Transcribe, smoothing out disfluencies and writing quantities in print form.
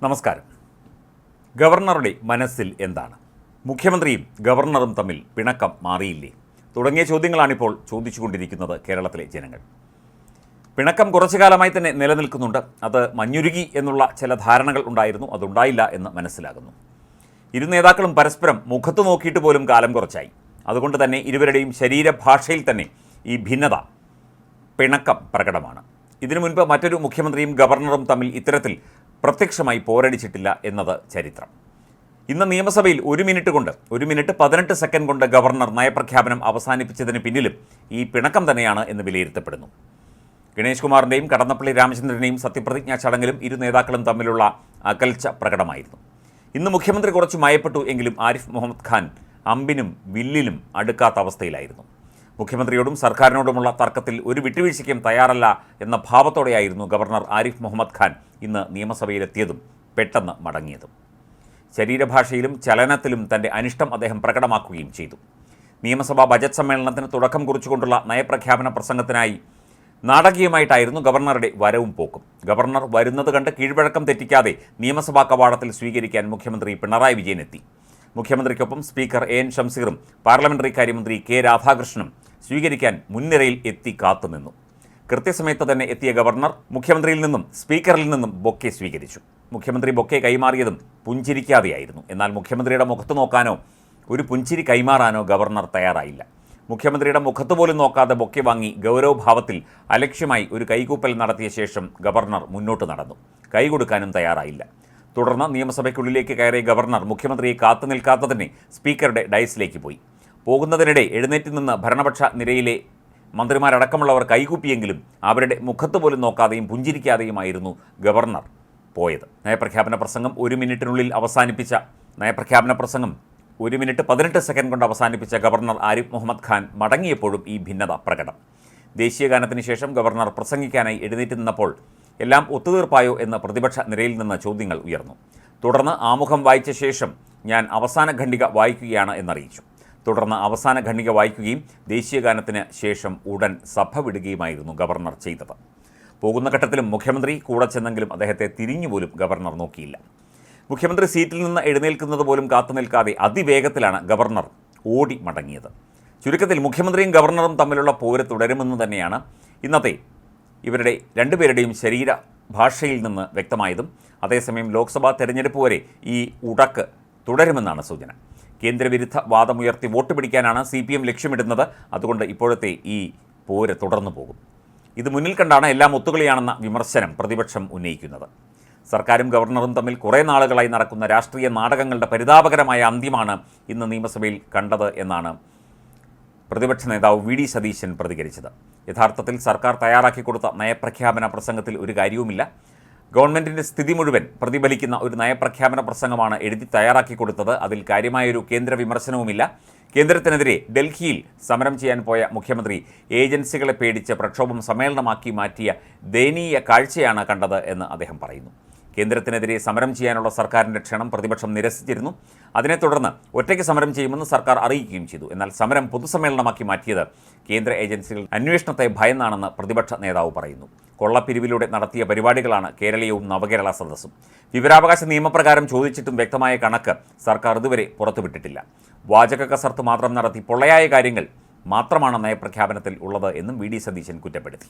നമസ്കാരം. ഗവർണറുടെ മനസ്സിൽ എന്താണ്? മുഖ്യമന്ത്രിയും ഗവർണറും തമ്മിൽ പിണക്കം മാറിയില്ലേ തുടങ്ങിയ ചോദ്യങ്ങളാണിപ്പോൾ ചോദിച്ചുകൊണ്ടിരിക്കുന്നത് കേരളത്തിലെ ജനങ്ങൾ. പിണക്കം കുറച്ചു കാലമായി തന്നെ നിലനിൽക്കുന്നുണ്ട്. അത് മഞ്ഞുരുകി എന്നുള്ള ചില ധാരണകൾ ഉണ്ടായിരുന്നു, അതുണ്ടായില്ല എന്ന് മനസ്സിലാകുന്നു. ഇരു നേതാക്കളും പരസ്പരം മുഖത്ത് നോക്കിയിട്ട് പോലും കാലം കുറച്ചായി. അതുകൊണ്ട് തന്നെ ഇരുവരുടെയും ശരീരഭാഷയിൽ തന്നെ ഈ ഭിന്നത, പിണക്കം പ്രകടമാണ്. ഇതിനു മുൻപ് മറ്റൊരു മുഖ്യമന്ത്രിയും ഗവർണറും തമ്മിൽ ഇത്തരത്തിൽ പ്രത്യക്ഷമായി പോരടിച്ചിട്ടില്ല എന്നത് ചരിത്രം. ഇന്ന് നിയമസഭയിൽ 1 മിനിറ്റ് 18 സെക്കൻഡ് കൊണ്ട് ഗവർണർ നയപ്രഖ്യാപനം അവസാനിപ്പിച്ചതിന് പിന്നിലും ഈ പിണക്കം തന്നെയാണ് എന്ന് വിലയിരുത്തപ്പെടുന്നു. ഗണേഷ് കുമാറിൻ്റെയും കടന്നപ്പള്ളി രാമചന്ദ്രൻ്റെയും സത്യപ്രതിജ്ഞാ ചടങ്ങിലും ഇരു നേതാക്കളും തമ്മിലുള്ള അകൽച്ച പ്രകടമായിരുന്നു. ഇന്ന് മുഖ്യമന്ത്രി കുറച്ച് മയപ്പെട്ടു എങ്കിലും ആരിഫ് മുഹമ്മദ് ഖാൻ അമ്പിനും വില്ലിലും അടുക്കാത്ത അവസ്ഥയിലായിരുന്നു. മുഖ്യമന്ത്രിയോടും സർക്കാരിനോടുമുള്ള തർക്കത്തിൽ ഒരു വിട്ടുവീഴ്ചയ്ക്കും തയ്യാറല്ല എന്ന ഭാവത്തോടെയായിരുന്നു ഗവർണർ ആരിഫ് മുഹമ്മദ് ഖാൻ ഇന്ന് നിയമസഭയിലെത്തിയതും പെട്ടെന്ന് മടങ്ങിയതും. ശരീരഭാഷയിലും ചലനത്തിലും തൻ്റെ അനിഷ്ടം അദ്ദേഹം പ്രകടമാക്കുകയും ചെയ്തു. നിയമസഭാ ബജറ്റ് സമ്മേളനത്തിന് തുടക്കം കുറിച്ചുകൊണ്ടുള്ള നയപ്രഖ്യാപന പ്രസംഗത്തിനായി നാടകീയമായിട്ടായിരുന്നു ഗവർണറുടെ വരവും പോക്കും. ഗവർണർ വരുന്നത് കണ്ട് കീഴ്വഴക്കം തെറ്റിക്കാതെ നിയമസഭാ കവാടത്തിൽ സ്വീകരിക്കാൻ മുഖ്യമന്ത്രി പിണറായി വിജയൻ എത്തി. മുഖ്യമന്ത്രിക്കൊപ്പം സ്പീക്കർ എൻ ഷംസീറും പാർലമെന്ററി കാര്യമന്ത്രി കെ രാധാകൃഷ്ണനും സ്വീകരിക്കാൻ മുൻനിരയിൽ എത്തി കാത്തുനിന്നു. കൃത്യസമയത്ത് തന്നെ എത്തിയ ഗവർണർ മുഖ്യമന്ത്രിയിൽ നിന്നും സ്പീക്കറിൽ നിന്നും ബൊക്കെ സ്വീകരിച്ചു. മുഖ്യമന്ത്രി ബൊക്കെ കൈമാറിയതും പുഞ്ചിരിക്കാതെയായിരുന്നു. എന്നാൽ മുഖ്യമന്ത്രിയുടെ മുഖത്ത് നോക്കാനോ ഒരു പുഞ്ചിരി കൈമാറാനോ ഗവർണർ തയ്യാറായില്ല. മുഖ്യമന്ത്രിയുടെ മുഖത്ത് പോലും നോക്കാതെ ബൊക്കെ വാങ്ങി ഗൗരവഭാവത്തിൽ അലക്ഷ്യമായി ഒരു കൈകൂപ്പൽ നടത്തിയ ശേഷം ഗവർണർ മുന്നോട്ട് നടന്നു. കൈ കൊടുക്കാനും തയ്യാറായില്ല. തുടർന്ന് നിയമസഭയ്ക്കുള്ളിലേക്ക് കയറിയ ഗവർണർ മുഖ്യമന്ത്രിയെ കാത്തു നിൽക്കാത്തതിനെ സ്പീക്കറുടെ ഡയസിലേക്ക് പോയി. പോകുന്നതിനിടെ എഴുന്നേറ്റ് നിന്ന് ഭരണപക്ഷ നിരയിലെ മന്ത്രിമാരടക്കമുള്ളവർ കൈകൂപ്പിയെങ്കിലും അവരുടെ മുഖത്ത് പോലും നോക്കാതെയും പുഞ്ചിരിക്കാതെയുമായിരുന്നു ഗവർണർ പോയത്. നയപ്രഖ്യാപന പ്രസംഗം 1 മിനിറ്റിനുള്ളിൽ അവസാനിപ്പിച്ച 1 മിനിറ്റ് 18 സെക്കൻഡ് കൊണ്ട് അവസാനിപ്പിച്ച ഗവർണർ ആരിഫ് മുഹമ്മദ് ഖാൻ മടങ്ങിയപ്പോഴും ഈ ഭിന്നത പ്രകടം. ദേശീയഗാനത്തിന് ശേഷം ഗവർണർ പ്രസംഗിക്കാനായി എഴുന്നേറ്റ് നിന്നപ്പോൾ എല്ലാം ഒത്തുതീർപ്പായോ എന്ന് പ്രതിപക്ഷ നിരയിൽ നിന്ന് ചോദ്യങ്ങൾ ഉയർന്നു. തുടർന്ന് ആമുഖം വായിച്ച ശേഷം ഞാൻ അവസാന ഖണ്ഡിക വായിക്കുകയാണ് എന്നറിയിച്ചു. തുടർന്ന് അവസാന ഖണ്ഡിക വായിക്കുകയും ദേശീയഗാനത്തിന് ശേഷം ഉടൻ സഭ വിടുകയുമായിരുന്നു ഗവർണർ ചെയ്തത്. പോകുന്ന ഘട്ടത്തിലും മുഖ്യമന്ത്രി കൂടെ ചെന്നെങ്കിലും അദ്ദേഹത്തെ തിരിഞ്ഞുപോലും ഗവർണർ നോക്കിയില്ല. മുഖ്യമന്ത്രി സീറ്റിൽ നിന്ന് എഴുന്നേൽക്കുന്നത് പോലും കാത്തുനിൽക്കാതെ അതിവേഗത്തിലാണ് ഗവർണർ ഓടി മടങ്ങിയത്. ചുരുക്കത്തിൽ മുഖ്യമന്ത്രിയും ഗവർണറും തമ്മിലുള്ള പോര് തുടരുമെന്ന് തന്നെയാണ് ഇന്നത്തെ ഇവരുടെ രണ്ടുപേരുടെയും ശരീരഭാഷയിൽ നിന്ന് വ്യക്തമായതും. അതേസമയം ലോക്സഭാ തെരഞ്ഞെടുപ്പ് വരെ ഈ ഉടക്ക് തുടരുമെന്നാണ് സൂചന. കേന്ദ്രവിരുദ്ധ വാദമുയർത്തി വോട്ട് പിടിക്കാനാണ് CPM ലക്ഷ്യമിടുന്നത്. അതുകൊണ്ട് ഇപ്പോഴത്തെ ഈ പോര് തുടർന്നു പോകും. ഇത് മുന്നിൽ കണ്ടാണ് എല്ലാം ഒത്തുകളിയാണെന്ന വിമർശനം പ്രതിപക്ഷം ഉന്നയിക്കുന്നത്. സർക്കാരും ഗവർണറും തമ്മിൽ കുറേ നാളുകളായി നടക്കുന്ന രാഷ്ട്രീയ നാടകങ്ങളുടെ പരിതാപകരമായ അന്ത്യമാണ് ഇന്ന് നിയമസഭയിൽ കണ്ടത് എന്നാണ് പ്രതിപക്ഷ നേതാവ് VD സതീശൻ പ്രതികരിച്ചത്. യഥാർത്ഥത്തിൽ സർക്കാർ തയ്യാറാക്കി കൊടുത്ത നയപ്രഖ്യാപന പ്രസംഗത്തിൽ ഒരു കാര്യവുമില്ല. ഗവൺമെൻറ്റിൻ്റെ സ്ഥിതി മുഴുവൻ പ്രതിഫലിക്കുന്ന ഒരു നയപ്രഖ്യാപന പ്രസംഗമാണ് എഴുതി തയ്യാറാക്കി കൊടുത്തത്. അതിൽ കാര്യമായൊരു കേന്ദ്ര വിമർശനവുമില്ല. കേന്ദ്രത്തിനെതിരെ ഡൽഹിയിൽ സമരം ചെയ്യാൻ പോയ മുഖ്യമന്ത്രി ഏജൻസികളെ പേടിച്ച് പ്രക്ഷോഭം സമ്മേളനമാക്കി മാറ്റിയ ദയനീയ കാഴ്ചയാണ് കണ്ടത് എന്ന് അദ്ദേഹം പറയുന്നു. കേന്ദ്രത്തിനെതിരെ സമരം ചെയ്യാനുള്ള സർക്കാരിൻ്റെ ക്ഷണം പ്രതിപക്ഷം നിരസിച്ചിരുന്നു. അതിനെ തുടർന്ന് ഒറ്റയ്ക്ക് സമരം ചെയ്യുമെന്ന് സർക്കാർ അറിയിക്കുകയും ചെയ്തു. എന്നാൽ സമരം പൊതുസമ്മേളനമാക്കി മാറ്റിയത് കേന്ദ്ര ഏജൻസികൾ അന്വേഷണത്തെ ഭയന്നാണെന്ന് പ്രതിപക്ഷ നേതാവ് പറയുന്നു. കൊള്ളപ്പിരിവിലൂടെ നടത്തിയ പരിപാടികളാണ് കേരളീയവും നവകേരള സദസ്സും. വിവരാവകാശ നിയമപ്രകാരം ചോദിച്ചിട്ടും വ്യക്തമായ കണക്ക് സർക്കാർ ഇതുവരെ പുറത്തുവിട്ടിട്ടില്ല. വാചക കസർത്ത് മാത്രം നടത്തി പൊള്ളയായ കാര്യങ്ങൾ മാത്രമാണ് നയപ്രഖ്യാപനത്തിൽ ഉള്ളത് എന്നും VD സതീശൻ കുറ്റപ്പെടുത്തി.